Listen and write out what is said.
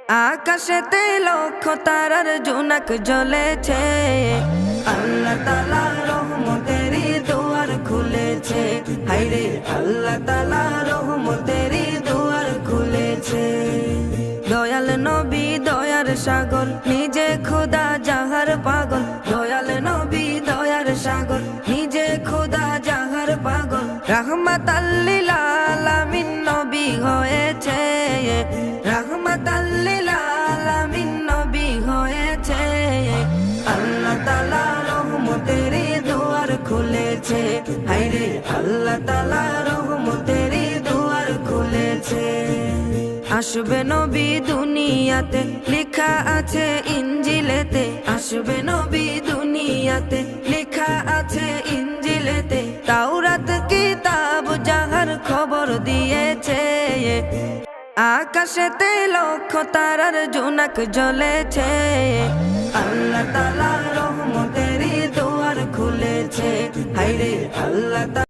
আকাশেতে লক্ষ তারার জোনাক জ্বলেছে, আল্লাহ তাআলা রহমতেরই দুয়ার খুলেছে। হায়রে আল্লাহ তাআলা রহমতেরই দুয়ার খুলেছে। দয়াল নবী দয়ার সাগর, নিজে খোদা যাহার পাগল। দয়াল নবী দয়ার সাগর, নিজে খোদা যাহার পাগল। রাহমাতাল লিল আলামিন নবী হয়েছে, রাহমাতাল লিল আলামিন নবী হয়েছে। আল্লাহ তাআলা রহমতেরই দুয়ার খুলেছে। হায়রে আল্লাহ তাআলা রহমতেরই দুয়ার খুলেছে। আসবে নবী দুনিয়াতে, লেখা আছে ইনজিলেতে। আসবে নবী দুনিয়াতে, লেখা আছে ইনজিলেতে। তাওরাত কিতাব যাহার খবর দিয়েছে। আকাশেতে লক্ষ তারার জোনাক জ্বলেছে, আল্লাহ তাআলা রহমতেরই দুয়ার খুলেছে। হায়রে আল্লাহ